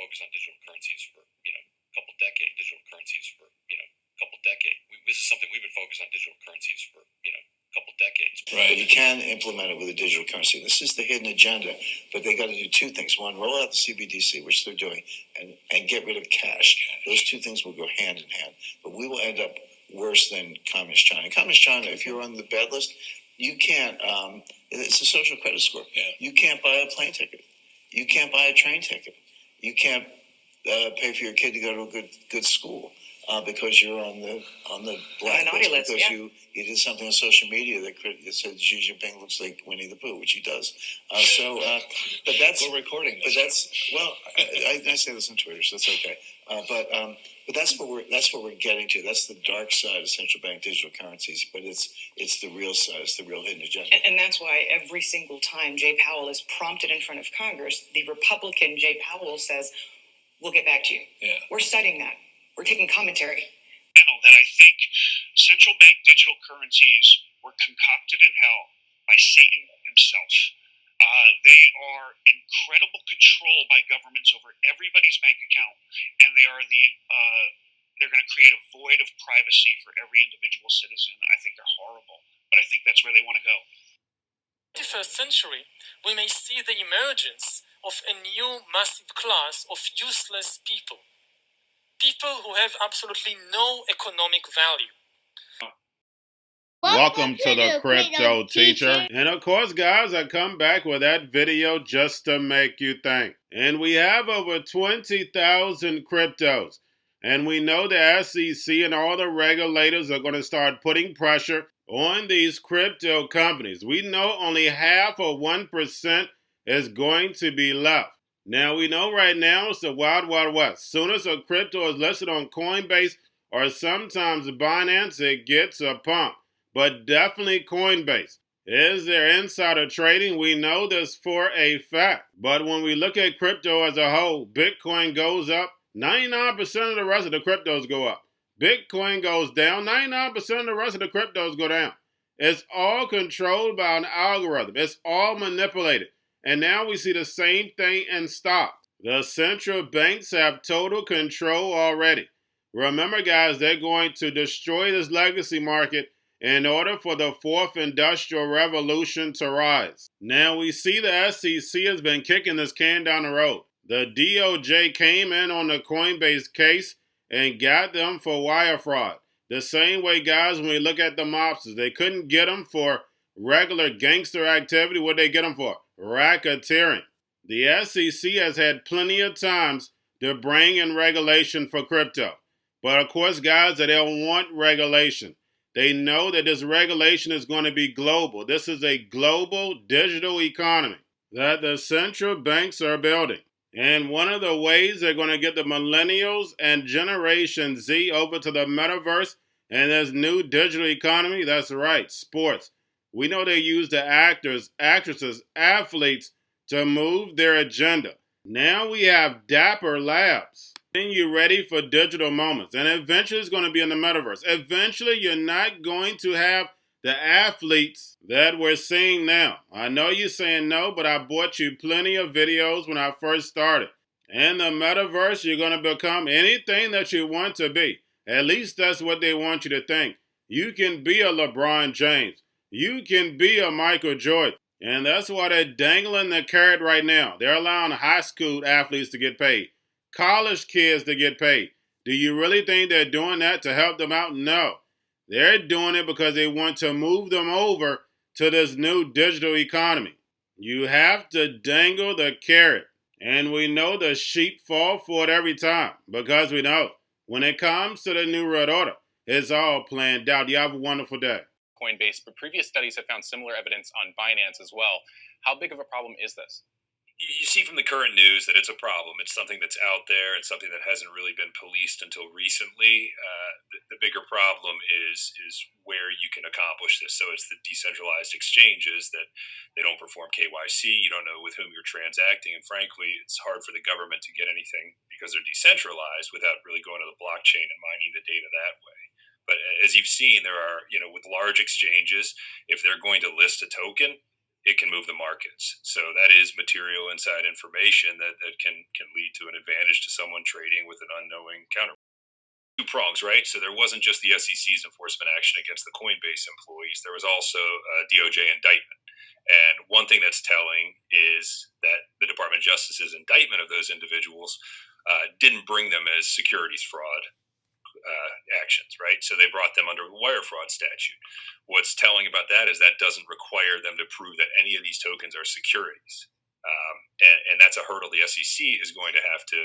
focused on digital currencies for a couple decades. This is something we've been focused on digital currencies for a couple decades. Right. But you can implement it with a digital currency. This is the hidden agenda. But they got to do two things. One, roll out the CBDC, which they're doing, and get rid of cash. Those two things will go hand in hand. But we will end up worse than Communist China. Communist China, if you're on the bad list, you can't. It's a social credit score. Yeah. You can't buy a plane ticket. You can't buy a train ticket. You can't pay for your kid to go to a good school because you're on the blacklist because you did something on social media that said Xi Jinping looks like Winnie the Pooh, which he does. But that's we're recording this. But that's I say this on Twitter, so that's okay. But that's what we're getting to. That's the dark side of central bank digital currencies. But it's the real side. It's the real hidden agenda. And that's why every single time Jay Powell is prompted in front of Congress, the Republican Jay Powell says, "We'll get back to you. Yeah. We're studying that. We're taking commentary." That I think central bank digital currencies were concocted in hell by Satan himself. They are incredible control by governments over everybody's bank account, and they're going to create a void of privacy for every individual citizen. I think they're horrible, but I think that's where they want to go. In the 21st century, we may see the emergence of a new massive class of useless people. People who have absolutely no economic value. Welcome to the Crypto Teacher. And of course, guys, I come back with that video just to make you think. And we have over 20,000 cryptos. And we know the SEC and all the regulators are going to start putting pressure on these crypto companies. We know only half of 1% is going to be left. Now, we know right now it's the wild, wild west. Soon as a crypto is listed on Coinbase or sometimes Binance, it gets a pump. But definitely Coinbase. Is there insider trading? We know this for a fact. But when we look at crypto as a whole, Bitcoin goes up, 99% of the rest of the cryptos go up. Bitcoin goes down, 99% of the rest of the cryptos go down. It's all controlled by an algorithm. It's all manipulated. And now we see the same thing in stocks. The central banks have total control already. Remember, guys, they're going to destroy this legacy market in order for the fourth industrial revolution to rise. Now, we see the SEC has been kicking this can down the road. The DOJ came in on the Coinbase case and got them for wire fraud. The same way, guys, when we look at the mobsters, they couldn't get them for regular gangster activity. What they get them for? Racketeering. The SEC has had plenty of times to bring in regulation for crypto. But of course, guys, they don't want regulation. They know that this regulation is going to be global. This is a global digital economy that the central banks are building. And one of the ways they're going to get the millennials and Generation Z over to the metaverse and this new digital economy, that's right, sports. We know they use the actors, actresses, athletes to move their agenda. Now we have Dapper Labs. Getting you ready for digital moments. And eventually it's going to be in the metaverse. Eventually you're not going to have the athletes that we're seeing now. I know you're saying no, but I bought you plenty of videos when I first started. In the metaverse, you're going to become anything that you want to be. At least that's what they want you to think. You can be a LeBron James. You can be a Michael Jordan. And that's why they're dangling the carrot right now. They're allowing high school athletes to get paid. College kids to get paid. Do you really think they're doing that to help them out? No. They're doing it because they want to move them over to this new digital economy. You have to dangle the carrot. And we know the sheep fall for it every time because we know when it comes to the New World Order, it's all planned out. You have a wonderful day. Coinbase, but previous studies have found similar evidence on Binance as well. How big of a problem is this? You see from the current news that it's a problem. It's something that's out there. It's something that hasn't really been policed until recently. The bigger problem is where you can accomplish this. So it's the decentralized exchanges that they don't perform KYC. You don't know with whom you're transacting. And frankly, it's hard for the government to get anything because they're decentralized without really going to the blockchain and mining the data that way. But as you've seen, there are, with large exchanges, if they're going to list a token, it can move the markets. So that is material inside information that can lead to an advantage to someone trading with an unknowing counter. Two prongs, right? So there wasn't just the SEC's enforcement action against the Coinbase employees. There was also a DOJ indictment. And one thing that's telling is that the Department of Justice's indictment of those individuals didn't bring them as securities fraud actions, right? So they brought them under the wire fraud statute. What's telling about that is that doesn't require them to prove that any of these tokens are securities. And that's a hurdle the SEC is going to have to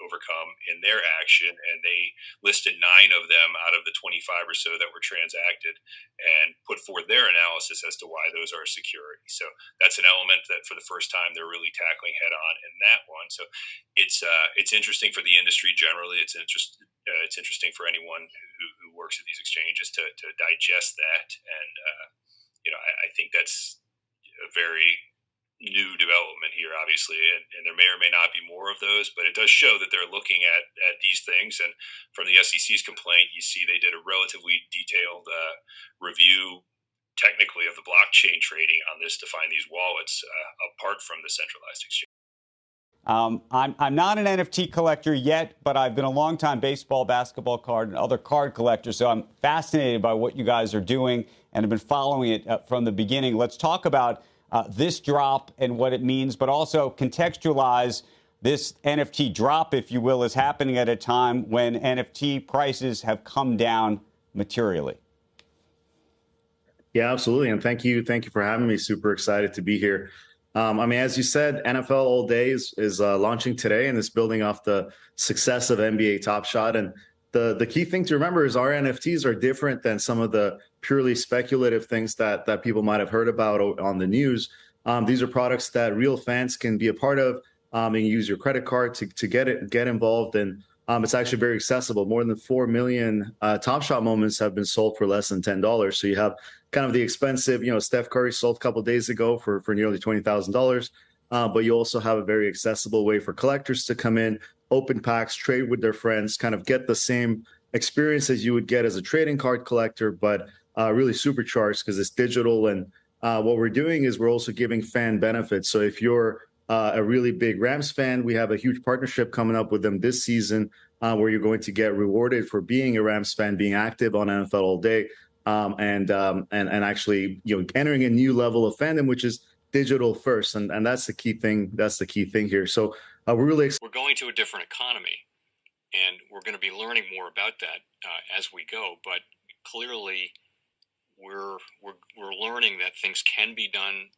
overcome in their action. And they listed 9 of them out of the 25 or so that were transacted and put forth their analysis as to why those are securities. So that's an element that for the first time they're really tackling head on in that one. So it's interesting for the industry generally. It's interesting for anyone who works at these exchanges to digest that. And, I think that's a very new development here, obviously, and there may or may not be more of those, but it does show that they're looking at these things. And from the SEC's complaint, you see they did a relatively detailed review technically of the blockchain trading on this to find these wallets apart from the centralized exchange. I'm not an NFT collector yet, but I've been a longtime baseball, basketball card, and other card collector, so I'm fascinated by what you guys are doing and have been following it from the beginning. Let's talk about this drop and what it means, but also contextualize this NFT drop, if you will, is happening at a time when NFT prices have come down materially. Yeah, absolutely. And thank you for having me. Super excited to be here. As you said, NFL All Day is launching today, and it's building off the success of NBA Top Shot. And the key thing to remember is our NFTs are different than some of the purely speculative things that people might have heard about on the news. These are products that real fans can be a part of and use your credit card to get involved. And it's actually very accessible. More than 4 million Top Shot moments have been sold for less than $10. So you have kind of the expensive, Steph Curry sold a couple of days ago for nearly $20,000. But you also have a very accessible way for collectors to come in, open packs, trade with their friends, kind of get the same experience as you would get as a trading card collector, but really supercharged because it's digital. And what we're doing is we're also giving fan benefits. So if you're a really big Rams fan, we have a huge partnership coming up with them this season where you're going to get rewarded for being a Rams fan, being active on NFL All Day, and actually entering a new level of fandom, which is digital first, and that's the key thing. That's the key thing here. So we're going to a different economy, and we're going to be learning more about that as we go. But clearly, we're learning that things can be done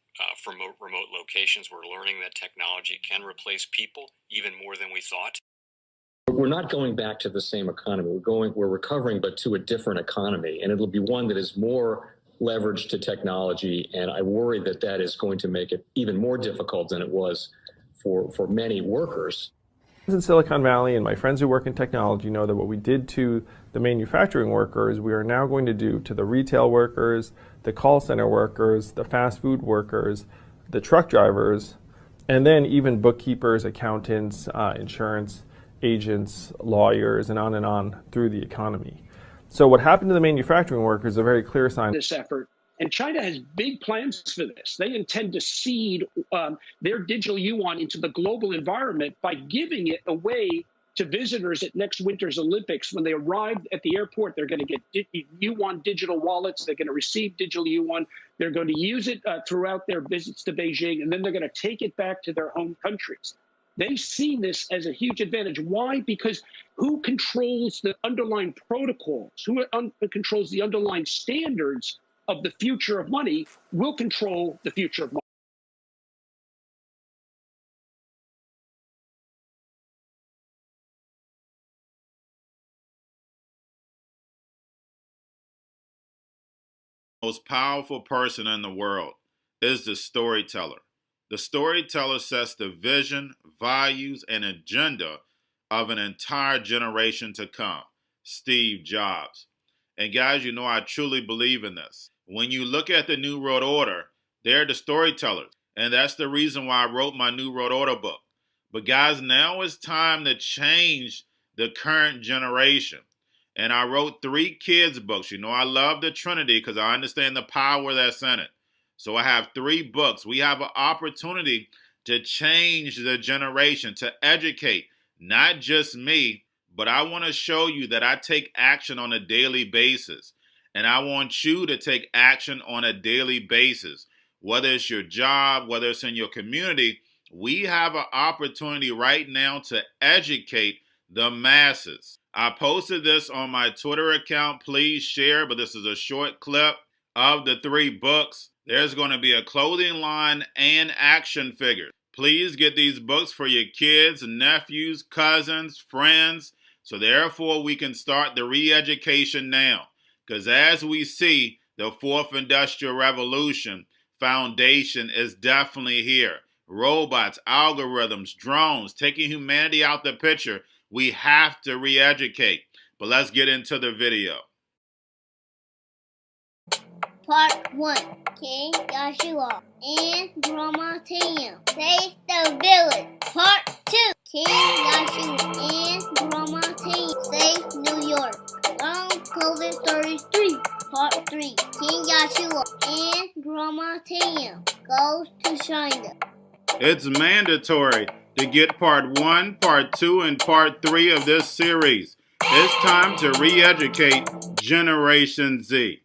from remote locations. We're learning that technology can replace people even more than we thought. We're not going back to the same economy. We're recovering, but to a different economy, and it'll be one that is more leveraged to technology. And I worry that is going to make it even more difficult than it was for many workers. In Silicon Valley, and my friends who work in technology know that what we did to the manufacturing workers, we are now going to do to the retail workers, the call center workers, the fast food workers, the truck drivers, and then even bookkeepers, accountants, insurance agents, lawyers, and on through the economy. So what happened to the manufacturing workers is a very clear sign. This effort. And China has big plans for this. They intend to seed their digital yuan into the global environment by giving it away to visitors at next winter's Olympics. When they arrive at the airport, they're going to get yuan digital wallets. They're going to receive digital yuan. They're going to use it throughout their visits to Beijing, and then they're going to take it back to their home countries. They see this as a huge advantage. Why? Because who controls the underlying protocols, who controls the underlying standards of the future of money will control the future of money. Most powerful person in the world is the storyteller. The storyteller sets the vision, values, and agenda of an entire generation to come. Steve Jobs. And guys, I truly believe in this. When you look at the New World Order, they're the storytellers. And that's the reason why I wrote my New World Order book. But guys, now it's time to change the current generation. And I wrote 3 kids' books. I love the Trinity because I understand the power that's in it. So I have 3 books. We have an opportunity to change the generation, to educate, not just me, but I want to show you that I take action on a daily basis. And I want you to take action on a daily basis. Whether it's your job, whether it's in your community, we have an opportunity right now to educate the masses. I posted this on my Twitter account. Please share, but this is a short clip of the 3 books. There's going to be a clothing line and action figures. Please get these books for your kids, nephews, cousins, friends, so therefore we can start the re-education now. Because as we see, the 4th Industrial Revolution foundation is definitely here. Robots, algorithms, drones, taking humanity out the picture. We have to re-educate. But let's get into the video. Part 1. King Joshua and Grandma Tam save the village. Part 2. King Joshua and Grandma Tam save New York from COVID-33. Part 3. King Joshua and Grandma Tam goes to China. It's mandatory to get part 1, part 2, and part 3 of this series. It's time to re-educate Generation Z.